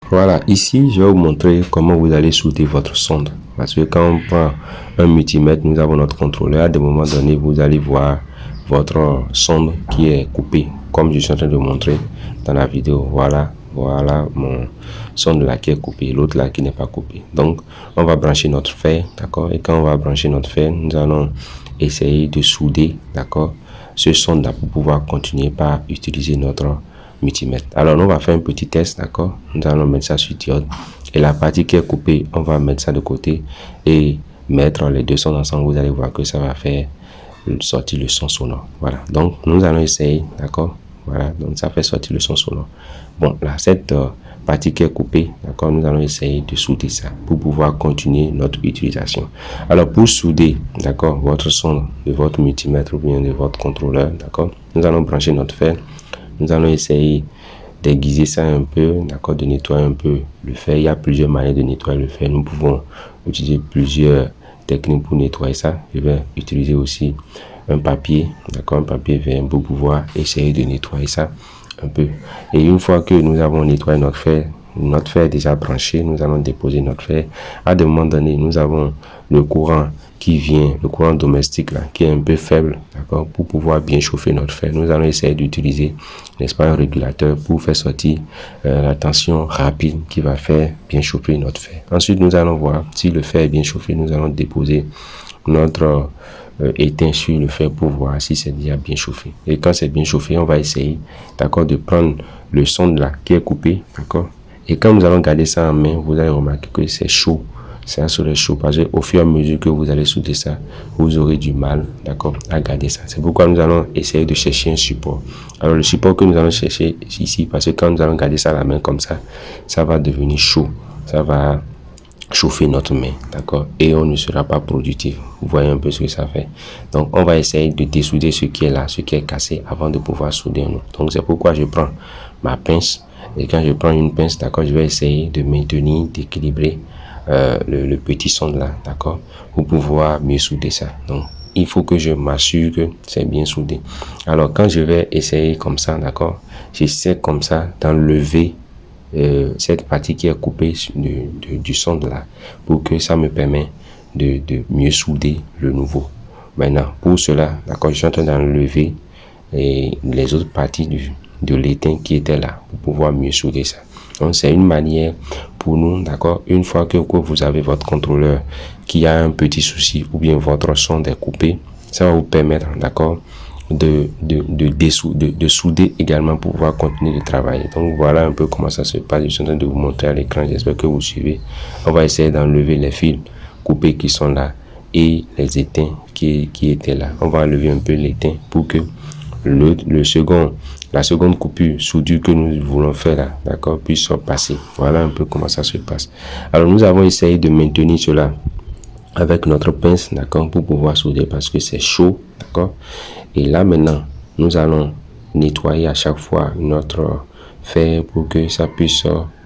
Voilà, ici je vais vous montrer comment vous allez souder votre sonde. Parce que quand on prend un multimètre, nous avons notre contrôleur. À des moments donnés, vous allez voir votre sonde qui est coupée, comme je suis en train de montrer dans la vidéo. Voilà mon sonde là qui est coupée, l'autre là qui n'est pas coupée. Donc, on va brancher notre fer, d'accord? Et quand on va brancher notre fer, nous allons essayer de souder, d'accord, ce sonde là pour pouvoir continuer par utiliser notre multimètre. Alors, on va faire un petit test, d'accord? Nous allons mettre ça sur diode. Et la partie qui est coupée, on va mettre ça de côté et mettre les deux sons ensemble. Vous allez voir que ça va faire sortir le son sonore. Voilà. Donc, nous allons essayer, d'accord? Voilà. Donc, ça fait sortir le son sonore. Bon, là, cette partie qui est coupée, d'accord? Nous allons essayer de souder ça pour pouvoir continuer notre utilisation. Alors, pour souder, d'accord, votre son de votre multimètre ou bien de votre contrôleur, d'accord? Nous allons brancher notre fer. Nous allons essayer d'aiguiser ça un peu, d'accord, de nettoyer un peu le fer. Il y a plusieurs manières de nettoyer le fer. Nous pouvons utiliser plusieurs techniques pour nettoyer ça. Je vais utiliser aussi un papier, d'accord, un papier vert pour pouvoir essayer de nettoyer ça un peu. Et une fois que nous avons nettoyé notre fer est déjà branché, nous allons déposer notre fer. À des moments donnés, nous avons le courant qui vient, le courant domestique là, qui est un peu faible, d'accord, pour pouvoir bien chauffer notre fer. Nous allons essayer d'utiliser, n'est-ce pas, un régulateur pour faire sortir la tension rapide qui va faire bien chauffer notre fer. Ensuite, nous allons voir si le fer est bien chauffé. Nous allons déposer notre éteint sur le fer pour voir si c'est déjà bien chauffé. Et quand c'est bien chauffé, on va essayer, d'accord, de prendre le sonde là qui est coupé, d'accord. Et quand nous allons garder ça en main, vous allez remarquer que c'est chaud. Ça serait chaud parce qu'au fur et à mesure que vous allez souder ça, vous aurez du mal, d'accord, à garder ça. C'est pourquoi nous allons essayer de chercher un support. Alors le support que nous allons chercher ici, parce que quand nous allons garder ça à la main comme ça, ça va devenir chaud. Ça va chauffer notre main, d'accord, et on ne sera pas productif. Vous voyez un peu ce que ça fait. Donc on va essayer de dessouder ce qui est là, ce qui est cassé, avant de pouvoir souder un autre. Donc c'est pourquoi je prends ma pince, et quand je prends une pince, d'accord, je vais essayer de maintenir, d'équilibrer le petit sonde là, d'accord, pour pouvoir mieux souder ça. Donc il faut que je m'assure que c'est bien soudé. Alors quand je vais essayer comme ça, d'accord, j'essaie comme ça d'enlever cette partie qui est coupée du sonde là, pour que ça me permet de mieux souder le nouveau. Maintenant, pour cela, d'accord, je suis en train d'enlever les autres parties de l'étain qui était là pour pouvoir mieux souder ça. Donc, c'est une manière pour nous, d'accord, une fois que vous avez votre contrôleur qui a un petit souci ou bien votre sonde est coupé, ça va vous permettre, d'accord, de souder également pour pouvoir continuer de travailler. Donc voilà un peu comment ça se passe. Je suis en train de vous montrer à l'écran, j'espère que vous suivez. On va essayer d'enlever les fils coupés qui sont là et les étains qui étaient là. On va enlever un peu l'étain pour que la seconde coupure soudure que nous voulons faire là, d'accord, puisse passer. Voilà un peu comment ça se passe. Alors nous avons essayé de maintenir cela avec notre pince, d'accord, pour pouvoir souder parce que c'est chaud, d'accord. Et là maintenant, nous allons nettoyer à chaque fois notre fer pour que ça puisse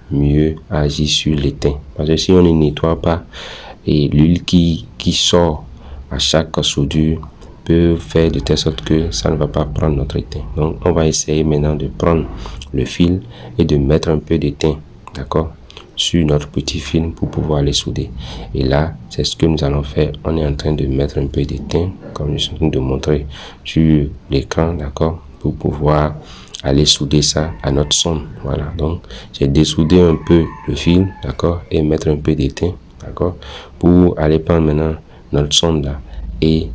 mieux agir sur l'étain. Parce que si on ne nettoie pas, et l'huile qui sort à chaque soudure peut faire de telle sorte que ça ne va pas prendre notre étain. Donc on va essayer maintenant de prendre le fil et de mettre un peu d'étain, d'accord, sur notre petit film pour pouvoir les souder. Et là, c'est ce que nous allons faire. On est en train de mettre un peu d'étain, comme je suis en train de montrer sur l'écran, d'accord, pour pouvoir aller souder ça à notre sonde. Voilà, donc j'ai dessoudé un peu le fil, d'accord, et mettre un peu d'étain, d'accord, pour aller prendre maintenant notre sonde là et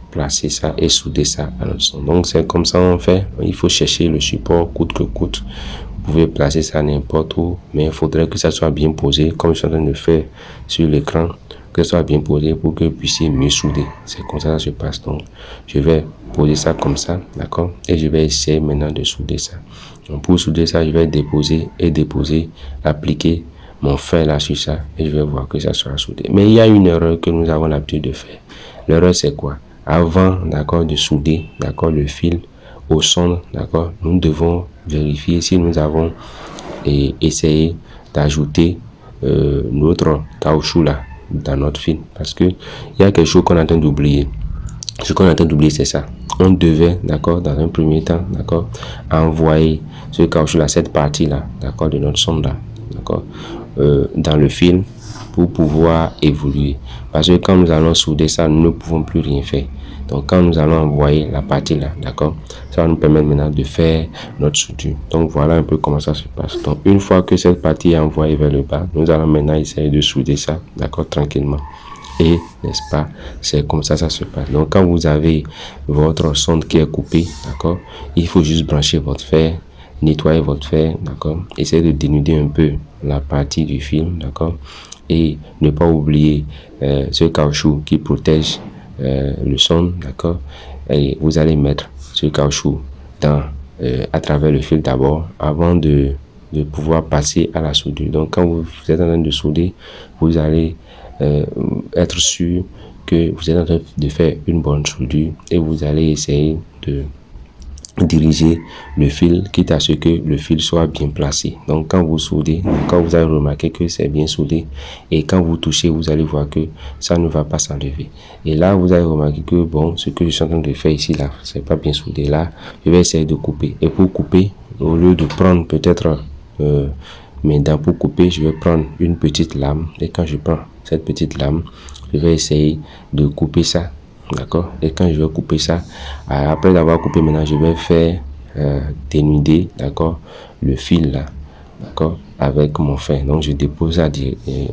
placer ça et souder ça à notre sonde. Donc c'est comme ça on fait. Il faut chercher le support coûte que coûte. Vous pouvez placer ça n'importe où, mais il faudrait que ça soit bien posé, comme je suis en train de faire sur l'écran, que ça soit bien posé pour que vous puissiez mieux souder. C'est comme ça que ça se passe. Donc, je vais poser ça comme ça, d'accord, et je vais essayer maintenant de souder ça. Donc, pour souder ça, je vais déposer, appliquer mon fer là sur ça, et je vais voir que ça sera soudé. Mais il y a une erreur que nous avons l'habitude de faire. L'erreur, c'est quoi? Avant, d'accord, de souder, d'accord, le fil au sonde, d'accord, nous devons vérifier si nous avons essayé d'ajouter notre caoutchouc là dans notre fil, parce que il y a quelque chose qu'on est en train d'oublier. Ce qu'on est en train d'oublier, c'est ça. On devait, d'accord, dans un premier temps, d'accord, envoyer ce caoutchouc là, cette partie là, d'accord, de notre sonde là, d'accord, dans le fil pour pouvoir évoluer. Parce que quand nous allons souder ça, nous ne pouvons plus rien faire. Donc quand nous allons envoyer la partie là, d'accord, ça va nous permettre maintenant de faire notre soudure. Donc voilà un peu comment ça se passe. Donc une fois que cette partie est envoyée vers le bas, nous allons maintenant essayer de souder ça, d'accord, tranquillement. Et n'est-ce pas, c'est comme ça se passe. Donc quand vous avez votre sonde qui est coupée, d'accord, il faut juste brancher votre fer, nettoyer votre fer, d'accord, essayez de dénuder un peu la partie du film, d'accord, et ne pas oublier ce caoutchouc qui protège le sonde, d'accord, et vous allez mettre ce caoutchouc dans à travers le fil d'abord avant de pouvoir passer à la soudure. Donc quand vous êtes en train de souder, vous allez être sûr que vous êtes en train de faire une bonne soudure et vous allez essayer de diriger le fil, quitte à ce que le fil soit bien placé. Donc quand vous soudez, quand vous allez remarquer que c'est bien soudé, et quand vous touchez, vous allez voir que ça ne va pas s'enlever. Et là, vous allez remarquer que bon, ce que je suis en train de faire ici, là, c'est pas bien soudé. Là, je vais essayer de couper. Et pour couper, au lieu de prendre peut-être mes dents pour couper, je vais prendre une petite lame. Et quand je prends cette petite lame, je vais essayer de couper ça. D'accord. Et quand je vais couper ça, après avoir coupé, maintenant je vais faire dénuder, d'accord, le fil là, d'accord, avec mon fer. Donc je dépose ça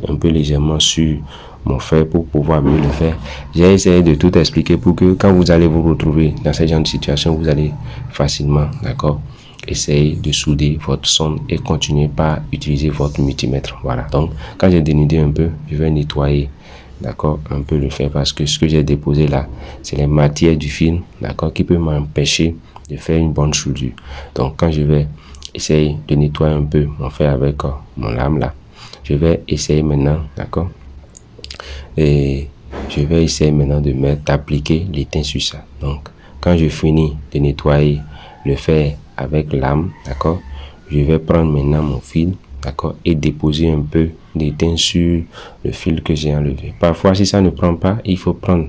un peu légèrement sur mon fer pour pouvoir mieux le faire. J'ai essayé de tout expliquer pour que quand vous allez vous retrouver dans ce genre de situation, vous allez facilement, d'accord, essayer de souder votre sonde et continuer par utiliser votre multimètre. Voilà. Donc quand j'ai dénudé un peu, je vais nettoyer, d'accord, un peu le fer, parce que ce que j'ai déposé là, c'est les matières du film, d'accord, qui peut m'empêcher de faire une bonne soudure. Donc quand je vais essayer de nettoyer un peu mon fer avec mon lame là, je vais essayer maintenant, d'accord, et je vais essayer maintenant d'appliquer l'étain sur ça. Donc quand je finis de nettoyer le fer avec lame, d'accord, je vais prendre maintenant mon fil, d'accord, et déposer un peu d'étain sur le fil que j'ai enlevé. Parfois, si ça ne prend pas, il faut prendre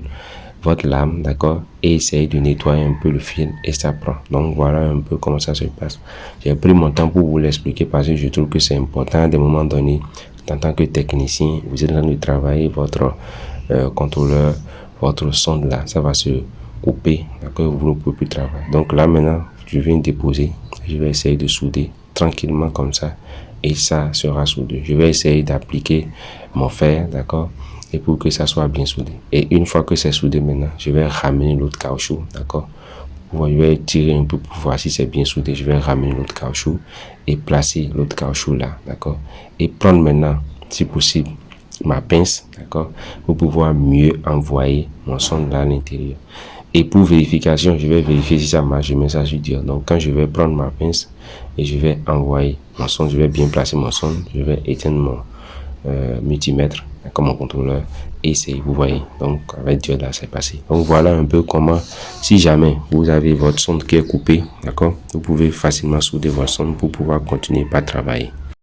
votre lame, d'accord, et essayer de nettoyer un peu le fil et ça prend. Donc voilà un peu comment ça se passe. J'ai pris mon temps pour vous l'expliquer parce que je trouve que c'est important à des moments donnés. En tant que technicien, vous êtes en train de travailler votre contrôleur, votre sonde là, ça va se couper, d'accord, vous ne pouvez plus travailler. Donc là maintenant, je viens déposer, je vais essayer de souder tranquillement comme ça et ça sera soudé. Je vais essayer d'appliquer mon fer, d'accord, et pour que ça soit bien soudé. Et une fois que c'est soudé maintenant, je vais ramener l'autre caoutchouc, d'accord. Je vais tirer un peu pour voir si c'est bien soudé. Je vais ramener l'autre caoutchouc et placer l'autre caoutchouc là, d'accord. Et prendre maintenant, si possible, ma pince, d'accord, pour pouvoir mieux envoyer mon sonde à l'intérieur. Et pour vérification, je vais vérifier si ça marche. Je mets ça sur dur. Donc quand je vais prendre ma pince et je vais envoyer mon sonde, je vais bien placer mon sonde, je vais éteindre mon multimètre comme mon contrôleur et c'est, vous voyez, donc avec Dieu là c'est passé. Donc voilà un peu comment, si jamais vous avez votre sonde qui est coupée, d'accord, vous pouvez facilement souder votre sonde pour pouvoir continuer par travailler.